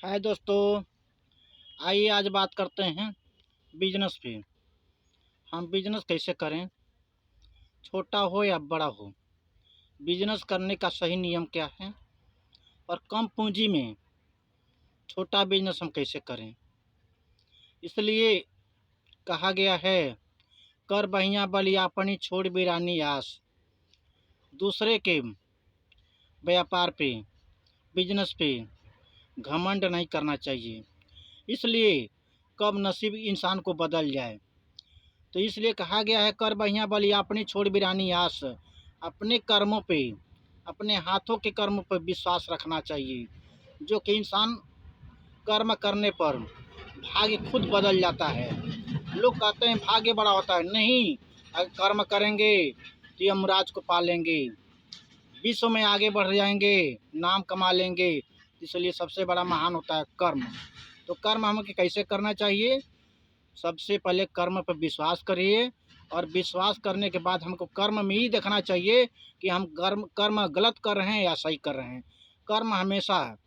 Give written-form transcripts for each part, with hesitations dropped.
हाय दोस्तों, आइए आज बात करते हैं बिजनेस पे। हम बिजनेस कैसे करें, छोटा हो या बड़ा हो। बिजनेस करने का सही नियम क्या है और कम पूंजी में छोटा बिजनेस हम कैसे करें। इसलिए कहा गया है, कर बहिया बलियापनी छोड़ बिरानी आस। दूसरे के व्यापार पे, बिजनेस पे घमंड नहीं करना चाहिए। इसलिए कब नसीब इंसान को बदल जाए, तो इसलिए कहा गया है, कर बहिया बलिया अपनी छोड़ बिरानी आस। अपने कर्मों पे, अपने हाथों के कर्मों पर विश्वास रखना चाहिए। जो कि इंसान कर्म करने पर भाग्य खुद बदल जाता है। लोग कहते हैं भाग्य बड़ा होता है, नहीं। अगर कर्म करेंगे तो यमराज को पालेंगे, विश्व में आगे बढ़ जाएंगे, नाम कमा लेंगे। इसलिए सबसे बड़ा महान होता है कर्म। तो कर्म हमें कैसे करना चाहिए। सबसे पहले कर्म पर विश्वास करिए, और विश्वास करने के बाद हमको कर्म में ही देखना चाहिए कि हम कर्म गलत कर रहे हैं या सही कर रहे हैं। कर्म हमेशा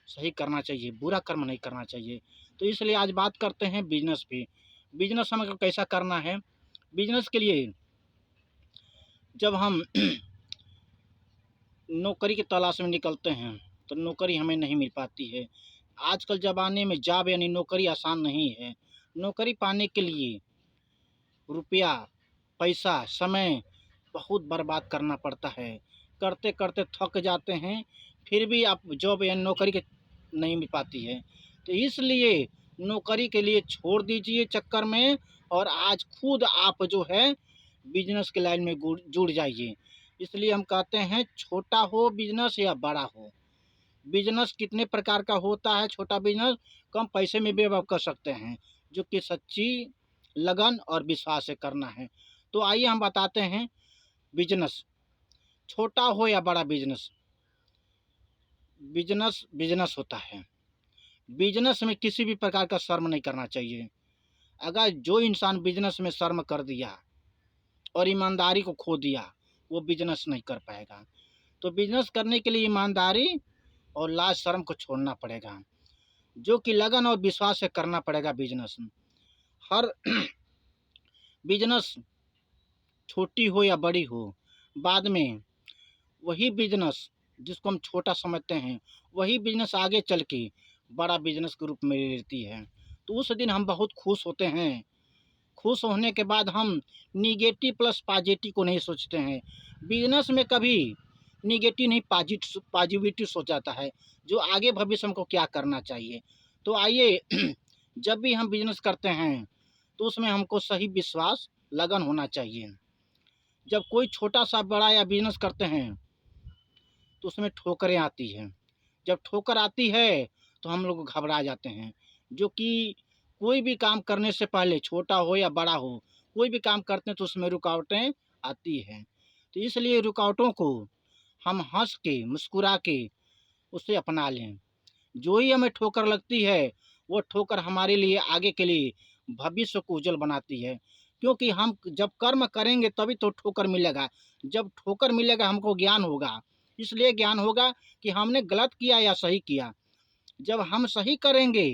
सही करना चाहिए, बुरा कर्म नहीं करना चाहिए। तो इसलिए आज बात करते हैं बिजनेस पे। बिजनेस हमको कैसा करना है। बिजनेस के लिए जब हम नौकरी की तलाश में निकलते हैं तो नौकरी हमें नहीं मिल पाती है। आजकल ज़माने में जॉब यानी नौकरी आसान नहीं है। नौकरी पाने के लिए रुपया, पैसा, समय बहुत बर्बाद करना पड़ता है। करते करते थक जाते हैं, फिर भी आप जॉब या नौकरी के नहीं मिल पाती है। तो इसलिए नौकरी के लिए छोड़ दीजिए चक्कर में, और आज खुद आप जो है बिजनेस के लाइन में जुड़ जाइए। इसलिए हम कहते हैं, छोटा हो बिजनेस या बड़ा हो, बिजनेस कितने प्रकार का होता है। छोटा बिजनेस कम पैसे में भी आप कर सकते हैं, जो कि सच्ची लगन और विश्वास से करना है। तो आइए हम बताते हैं, बिजनेस छोटा हो या बड़ा, बिजनेस बिजनेस बिजनेस होता है। बिजनेस में किसी भी प्रकार का शर्म नहीं करना चाहिए। अगर जो इंसान बिजनेस में शर्म कर दिया और ईमानदारी को खो दिया, वो बिजनेस नहीं कर पाएगा। तो बिजनेस करने के लिए ईमानदारी और लाज शर्म को छोड़ना पड़ेगा, जो कि लगन और विश्वास से करना पड़ेगा बिजनेस। हर बिजनेस छोटी हो या बड़ी हो, बाद में वही बिजनेस जिसको हम छोटा समझते हैं, वही बिजनेस आगे चल के बड़ा बिजनेस के रूप में लेती है। तो उस दिन हम बहुत खुश होते हैं। खुश होने के बाद हम निगेटिव प्लस पॉजिटिव को नहीं सोचते हैं। बिजनेस में कभी निगेटिव नहीं, पॉजिटिव सोच जाता है, जो आगे भविष्य हमको क्या करना चाहिए। तो आइए जब भी हम बिजनेस करते हैं तो उसमें हमको सही विश्वास, लगन होना चाहिए। जब कोई छोटा सा बड़ा या बिजनेस करते हैं तो उसमें ठोकरें आती हैं। जब ठोकर आती है तो हम लोग घबरा जाते हैं, जो कि कोई भी काम करने से पहले, छोटा हो या बड़ा हो, कोई भी काम करते हैं तो उसमें रुकावटें आती हैं। तो इसलिए रुकावटों को हम हंस के, मुस्कुरा के उसे अपना लें। जो ही हमें ठोकर लगती है, वो ठोकर हमारे लिए आगे के लिए भविष्य को उज्जवल बनाती है। क्योंकि हम जब कर्म करेंगे तभी तो ठोकर मिलेगा। जब ठोकर मिलेगा हमको ज्ञान होगा। इसलिए ज्ञान होगा कि हमने गलत किया या सही किया। जब हम सही करेंगे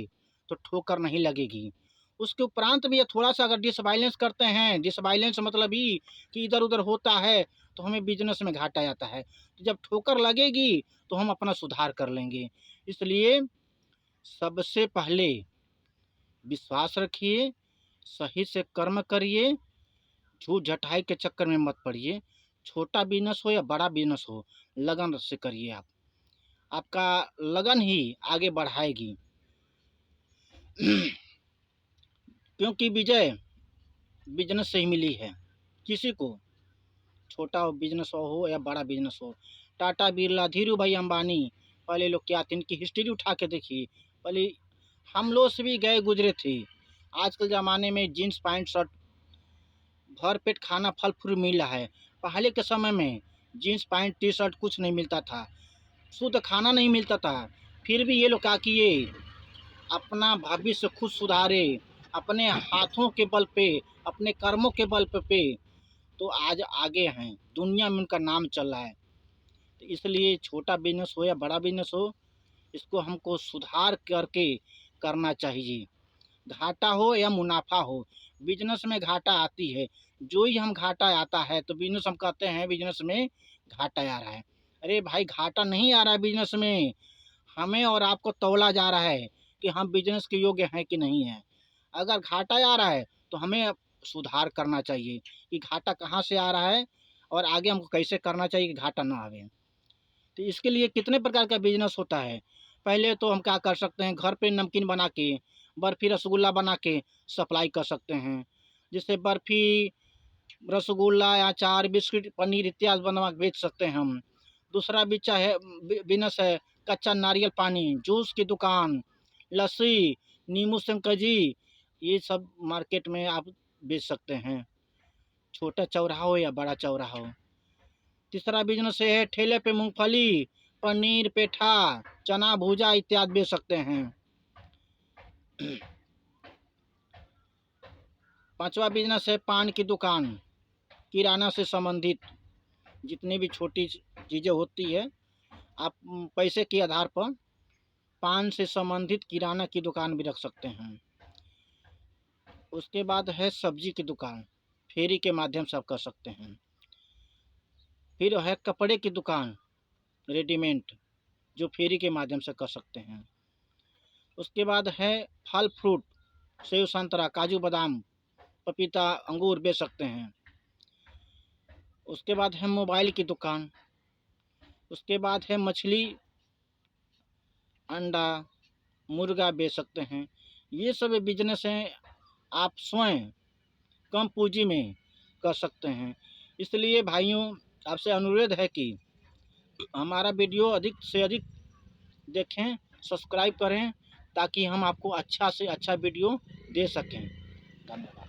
तो ठोकर नहीं लगेगी। उसके उपरांत भी ये थोड़ा सा अगर डिसबाइलेंस करते हैं, डिसबाइलेंस मतलब ही कि इधर उधर होता है, तो हमें बिजनेस में घाटा आता है। तो जब ठोकर लगेगी तो हम अपना सुधार कर लेंगे। इसलिए सबसे पहले विश्वास रखिए, सही से कर्म करिए, झूठ झटाई के चक्कर में मत पड़िए। छोटा बिजनेस हो या बड़ा बिजनेस हो, लगन से करिए। आपका लगन ही आगे बढ़ाएगी। क्योंकि विजय बिजनेस से ही मिली है किसी को, छोटा हो बिजनेस हो या बड़ा बिजनेस हो। टाटा, बिरला, धीरू भाई अंबानी, पहले लोग क्या थे, इनकी हिस्ट्री उठा के देखिए। पहले हम लोग से भी गए गुजरे थे। आजकल ज़माने में जीन्स पैंट शर्ट, भर पेट खाना फल फ्रूट मिल रहा है। पहले के समय में जीन्स पैंट टी शर्ट कुछ नहीं मिलता था, शुद्ध खाना नहीं मिलता था। फिर भी ये लोग क्या किए, अपना भविष्य खुद सुधारे, अपने हाथों के बल पे, अपने कर्मों के बल पे। तो आज आगे हैं, दुनिया में उनका नाम चल रहा है। तो इसलिए छोटा बिजनेस हो या बड़ा बिजनेस हो, इसको हमको सुधार करके करना चाहिए। घाटा हो या मुनाफा हो, बिजनेस में घाटा आती है। जो ही हम घाटा आता है तो बिजनेस हम कहते हैं बिजनेस में घाटा आ रहा है। अरे भाई, घाटा नहीं आ रहा है बिजनेस में, हमें और आपको तौला जा रहा है कि हम बिजनेस के योग्य हैं कि नहीं हैं। अगर घाटा आ रहा है तो हमें सुधार करना चाहिए कि घाटा कहाँ से आ रहा है और आगे हमको कैसे करना चाहिए कि घाटा ना आवे। तो इसके लिए कितने प्रकार का बिजनेस होता है। पहले तो हम क्या कर सकते हैं, घर पे नमकीन बना के, बर्फ़ी रसगुल्ला बना के सप्लाई कर सकते हैं। जिससे बर्फ़ी, रसगुल्ला, अचार, बिस्किट, पनीर इत्यादि बनवा के बेच सकते हैं हम। दूसरा बिचा है बिज़नेस है कच्चा नारियल पानी, जूस की दुकान, लस्सी, नींबू शंकरजी, ये सब मार्केट में आप बेच सकते हैं, छोटा चौराहा हो या बड़ा चौराहा हो। तीसरा बिजनेस ये है ठेले पे मूंगफली, पनीर, पेठा, चना भूजा इत्यादि बेच सकते हैं। पांचवा बिजनेस है पान की दुकान, किराना से संबंधित जितनी भी छोटी चीज़ें होती है, आप पैसे के आधार पर पान से संबंधित किराना की दुकान भी रख सकते हैं। उसके बाद है सब्जी की दुकान, फेरी के माध्यम से आप कर सकते हैं। फिर है कपड़े की दुकान, रेडीमेड, जो फेरी के माध्यम से कर सकते हैं। उसके बाद है फल फ्रूट, सेव संतरा, काजू बादाम, पपीता, अंगूर बेच सकते हैं। उसके बाद है मोबाइल की दुकान। उसके बाद है मछली, अंडा, मुर्गा बेच सकते हैं। ये सब बिजनेस हैं, आप स्वयं कम पूंजी में कर सकते हैं। इसलिए भाइयों, आपसे अनुरोध है कि हमारा वीडियो अधिक से अधिक देखें, सब्सक्राइब करें, ताकि हम आपको अच्छा से अच्छा वीडियो दे सकें। धन्यवाद।